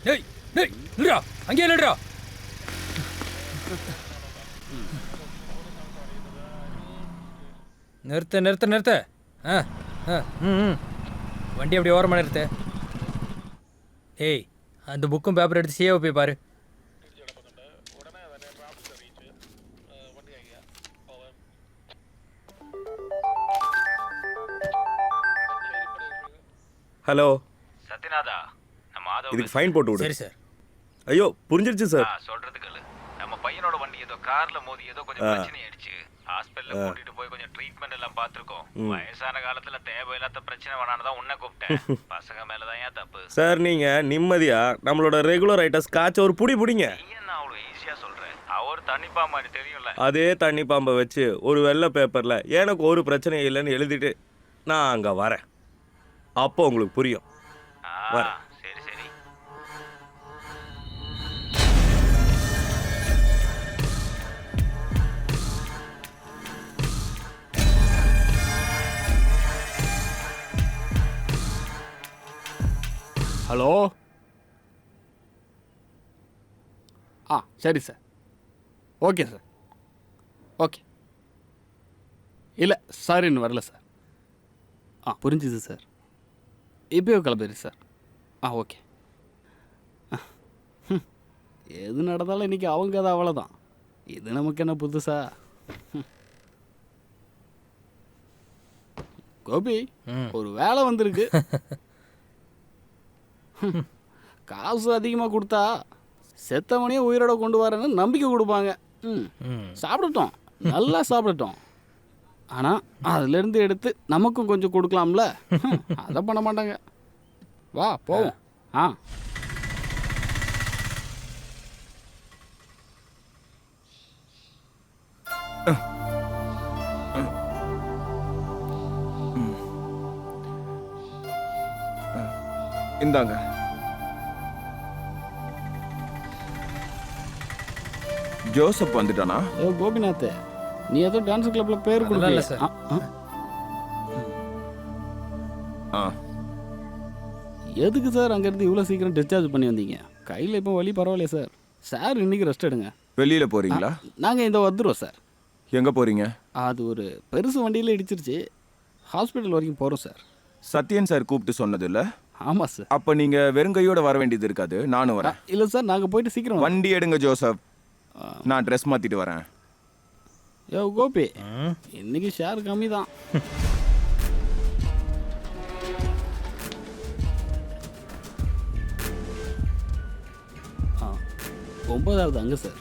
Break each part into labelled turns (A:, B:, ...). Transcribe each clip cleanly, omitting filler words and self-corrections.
A: டேய் டேய் நில்றா, அங்கேயே நில்றா. நிறுத்து நிறுத்து நிறுத்து. ஆ ஆ ம் வண்டி அப்படி ஓரமாக நிறுத்து. ஏய், அந்த புக்கும் பேப்பர் எடுத்து சிஏவை போய் பாரு.
B: ஹலோ
C: சத்யநாதா, நம்ம மாதவ
B: இதுக்கு ஃபைன் போட்டு விடு.
A: சரி சார்.
B: ஐயோ புரிஞ்சிருச்சு சார்.
C: சொல்றதுக்கு நம்ம பையனோட வண்டி ஏதோ கார்ல மோதி ஏதோ கொஞ்சம் பிரச்சனை ஆயிடுச்சு. ஹாஸ்பிடல்ல கூட்டிட்டு போய் கொஞ்சம் ட்ரீட்மெண்ட் எல்லாம் பார்த்துருக்கோம். வயசான காலத்துல தேவையில்லாத பிரச்சனை வேணான்னு உன்னை கூப்பிட்டேன். பசங்க மேலதான் ஏன் தப்பு
B: சார், நீங்க நிம்மதியா நம்மளோட ரெகுலர் ஐட்டம்ஸ் காய்ச்ச ஒரு புடி பிடிங்க.
C: நீ என்ன அவ்வளவு ஈஸியா சொல்ற? அவர் தண்ணிப்பா மாதிரி தெரியும்ல.
B: அதே தண்ணி பாம்பை வச்சு ஒரு வெள்ளை பேப்பர்ல எனக்கு ஒரு பிரச்சனையும் இல்லைன்னு எழுதிட்டு நான் அங்க வரேன். அப்போ உங்களுக்கு புரியும். வரேன்.
C: சரி சரி.
D: ஹலோ. சரி சார். Okay sir. ஓகே. இல்லை சார், இன்னும் வரல சார். புரிஞ்சுது சார். இப்போயே கிளம்பிடு சார். ஓகே. எது நடந்தாலும் இன்றைக்கி அவங்க தான், அவ்வளோதான். இது நமக்கு என்ன புதுசா? கோபி, ஒரு வேலை வந்திருக்கு. காசு அதிகமாக கொடுத்தா செத்தவனையே உயிரோட கொண்டு வரேன்னு நம்பிக்கை கொடுப்பாங்க. சாப்பிடட்டும், நல்லா சாப்பிடட்டும். ஆனால் அதுலேருந்து எடுத்து நமக்கும் கொஞ்சம் கொடுக்கலாம்ல. அதை பண்ண மாட்டாங்க. வா போவோம்.
E: இந்தாங்க. ஜோசப் வந்துட்டானா?
D: கோபிநாத், நீ ஏதோ டான்ஸ் கிளப்ல பேர் கொடுக்கல சார். எதுக்கு சார் அங்கேருந்து இவ்வளோ சீக்கிரம் டிஸ்சார்ஜ் பண்ணி வந்தீங்க? கையில் இப்போ வலி பரவாயில்லையா சார்? சார் இன்னைக்கு ரெஸ்ட் எடுங்க.
E: வெளியில போறீங்களா?
D: நாங்கள் இந்த வந்துடுவோம் சார்.
E: எங்க போறீங்க?
D: அது ஒரு பெருசு வண்டியில் இடிச்சிருச்சு. ஹாஸ்பிட்டல் வரைக்கும் போகிறோம் சார்.
E: சத்யன் சார் கூப்பிட்டு சொன்னது இல்ல?
D: ஆமாம் சார்.
E: அப்ப நீங்க வெறுங்கையோட வர வேண்டியது இருக்காது. நானும் வரேன்.
D: இல்லை சார், நாங்கள் போயிட்டு சீக்கிரம்
E: வண்டி எடுங்க ஜோசப். நான் ட்ரெஸ் மாத்திட்டு வரேன்.
D: யோ கோபி, இன்னைக்கு ஷேர் கம்மி தான். 9வது அங்கே சார்.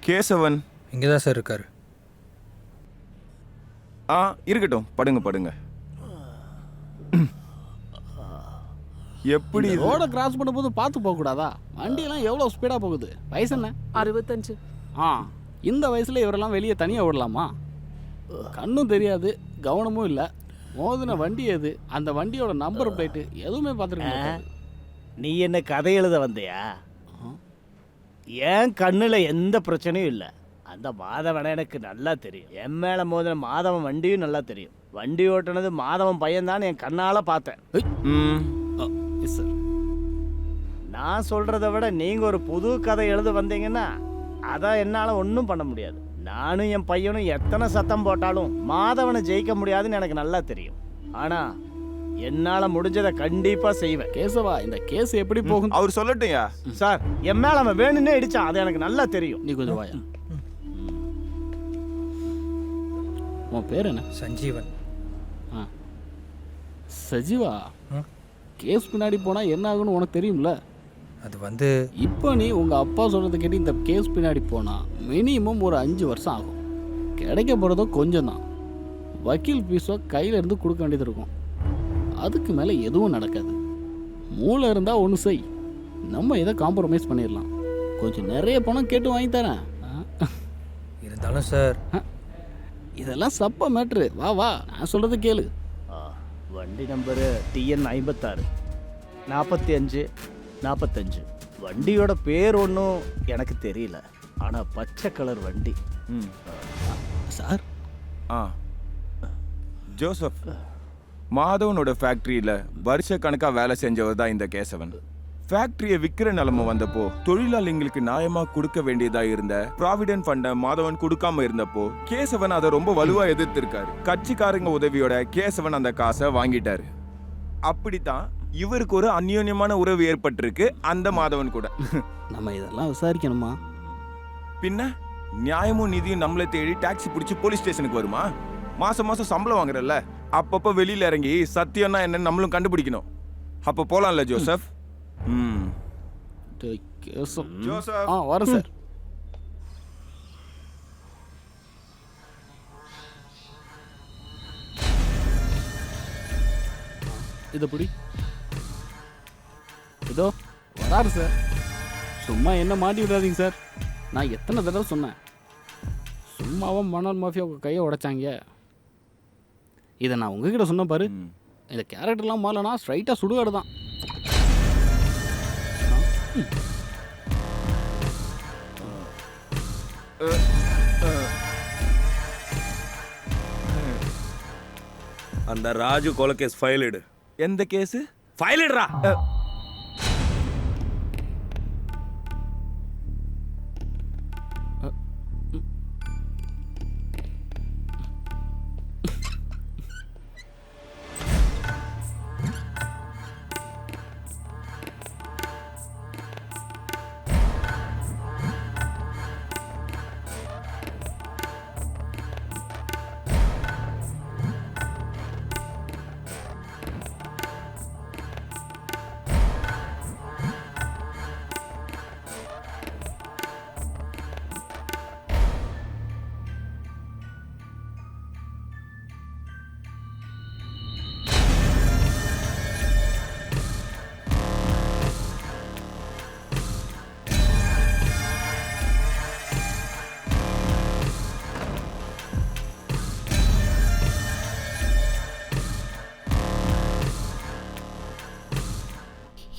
E: கேசவன்
A: இங்கே தான் சார் இருக்காரு.
E: இருக்கட்டும், படுங்க படுங்க. எப்படி
D: ரோட கிராஸ் பண்ணும்போது பார்த்து போகக்கூடாதா? வண்டியெல்லாம் எவ்வளோ ஸ்பீடாக போகுது? வயசு என்ன?
F: 65.
D: இந்த வயசில் இவரெல்லாம் வெளியே தனியாக விடலாமா? கண்ணும் தெரியாது, கவனமும் இல்லை. மோதின வண்டி எது, அந்த வண்டியோட நம்பர் பிளேட்டு எதுவுமே பார்த்துருக்க.
G: நீ என்ன கதை எழுத வந்தியா? என் கண்ணில் எந்த பிரச்சனையும் இல்லை. அந்த மாதவனை எனக்கு நல்லா தெரியும். என் மேலே மோதின மாதவன் வண்டியும் நல்லா தெரியும். வண்டி ஓட்டுனது மாதவன் பையன்தான் என் கண்ணால் பார்த்தேன்.
D: சார்,
G: நான் சொல்கிறத விட நீங்கள் ஒரு புது கதை எழுத வந்தீங்கன்னா அதான் என்னால் ஒன்றும் பண்ண முடியாது. நானும் என் பையனும் எத்தனை சத்தம் போட்டாலும் மாதவனை ஜெயிக்க முடியாதுன்னு எனக்கு நல்லா தெரியும். ஆனால் என்னால் முடிஞ்சதை கண்டிப்பாக செய்வேன்.
D: கேசவா, இந்த கேஸ் எப்படி போகும்?
E: அவர் சொல்லட்டும்யா
G: சார். என் மேலே அவன் வேணும்னே இடிச்சான், அது எனக்கு நல்லா தெரியும்.
D: நீ கொஞ்சம் வாயா. உன் பேர் என்ன?
A: சஞ்சீவன்.
D: சஜீவா, கேஸ் பின்னாடி போனால் என்ன ஆகுன்னு உனக்கு தெரியும்ல?
A: அது
D: இப்போ நீ உங்கள் அப்பா சொல்கிறத கேட்டு இந்த கேஸ் பின்னாடி போனால் மினிமம் ஒரு 5 வருஷம் ஆகும். கிடைக்க போகிறதோ கொஞ்சம் தான். வக்கீல் ஃபீஸோ கையில் இருந்து கொடுக்க வேண்டியது இருக்கும். அதுக்கு மேலே எதுவும் நடக்காது. மூளை இருந்தால் ஒன்று செய், நம்ம இதை காம்ப்ரமைஸ் பண்ணிடலாம். கொஞ்சம் நிறைய பணம் கேட்டு வாங்கி தரேன்.
A: இருந்தாலும் சார்,
D: இதெல்லாம் சப்ப மேட்ரு. வா வா, நான் சொல்கிறத கேளு.
G: வண்டி நம்பரு TN 56 45 45. வண்டியோட பேர் ஒன்றும் எனக்கு தெரியல. ஆனா பச்சை கலர் வண்டி.
E: ம்.
D: சார்
E: ஆ ஜோசப், மாதவனோட ஃபேக்டரியில வருஷ கணக்கா வேலை செஞ்சவர் தான் இந்த கேசவன். ஃபேக்டரியை விற்கிற நிலைமை வந்தப்போ தொழிலாளிங்களுக்கு நியாயமா கொடுக்க வேண்டியதா இருந்த ப்ராவிடென்ட் ஃபண்டை மாதவன் கொடுக்காம இருந்தப்போ கேசவன் அதை ரொம்ப வலுவா எதிர்த்திருக்காரு. கட்சிக்காரங்க உதவியோட கேசவன் அந்த காசை வாங்கிட்டாரு. அப்படித்தான் இவருக்கு ஒரு அந்யோன்யமான உறவு ஏற்பட்டிருக்கு அந்த மாதவன் கூட.
D: நம்ம இதெல்லாம் விசாரிக்கணுமா?
E: பின்ன நியாயமும் நிதியும் நம்மளை தேடி டாக்ஸி பிடிச்சி போலீஸ் ஸ்டேஷனுக்கு வருமா? மாசம் மாசம் சம்பளம் வாங்குறல்ல, அப்பப்போ வெளியில இறங்கி சத்தியம்னா என்னன்னு நம்மளும் கண்டுபிடிக்கணும். அப்போ போலாம்ல ஜோசப்? ம்.
D: கேசம்.
E: ஜோசப்.
D: வரேன் சார். இது பிடி. இதோ வராரு சார். சும்மா என்ன மாட்டி விடாதீங்க சார். நான் எத்தனை தடவை சொன்னேன், சும்மாவா மணல் மாஃபியா உங்கள் கையை உடைச்சாங்க. இதை நான் உங்ககிட்ட சொன்னேன் பாரு. இந்த கேரக்டர்லாம் மாறலனா ஸ்ட்ரைட்டாக சுடுகாடு தான்.
B: அந்த ராஜு கொலை கேஸ் ஃபைல் எடு.
E: எந்த கேஸு?
B: ஃபைல் எடுறா.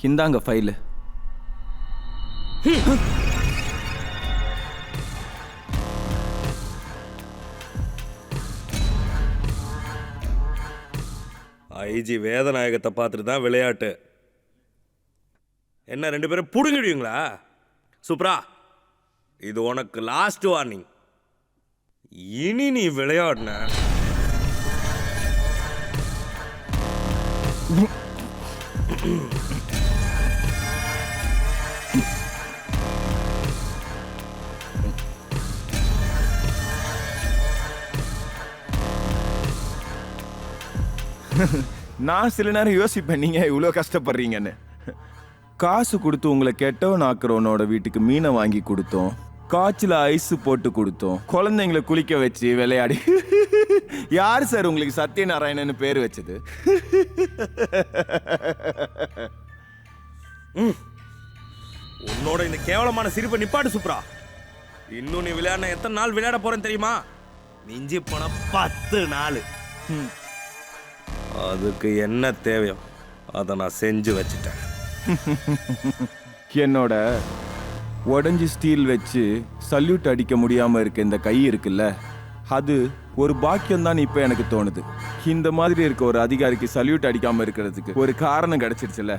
E: இந்தாங்க ஃபைலு.
B: ஐஜி வேதநாயகத்தை பார்த்துட்டு தான் விளையாட்டு. என்ன 2 பேரும் புடுங்கிடுவீங்களா? சூப்பரா, இது உனக்கு லாஸ்ட் வார்னிங். இனி நீ விளையாடின
E: நான் சில நேரம் யோசிப்பேன், நீங்க இவ்வளோ கஷ்டப்படுறீங்கன்னு. காசு கொடுத்து உங்களை கெட்டவன் ஆக்குறவனோட வீட்டுக்கு மீனை வாங்கி கொடுத்தோம், காய்ச்சல ஐஸ் போட்டு கொடுத்தோம், குழந்தைங்களை குளிக்க வச்சு விளையாடி. யார் சார் உங்களுக்கு சத்யநாராயணன்னு பேர் வச்சது?
B: உன்னோட இந்த கேவலமான சிரிப்பை நிப்பாட்டு சூப்பரா. இன்னும் நீ விளையாடின எத்தனை நாள் விளையாட போறேன்னு தெரியுமா? மிஞ்சி போன 10 நாள். அதுக்கு என்ன தேவையோ அதை நான் செஞ்சு வச்சுட்டேன்.
E: என்னோட உடஞ்சி ஸ்டீல் வச்சு சல்யூட் அடிக்க முடியாம இருக்க இந்த கை இருக்குல்ல, அது ஒரு பாக்கியம் தான் இப்ப எனக்கு தோணுது. இந்த மாதிரி இருக்க ஒரு அதிகாரிக்கு சல்யூட் அடிக்காம இருக்கிறதுக்கு ஒரு காரணம் கிடைச்சிருச்சுல.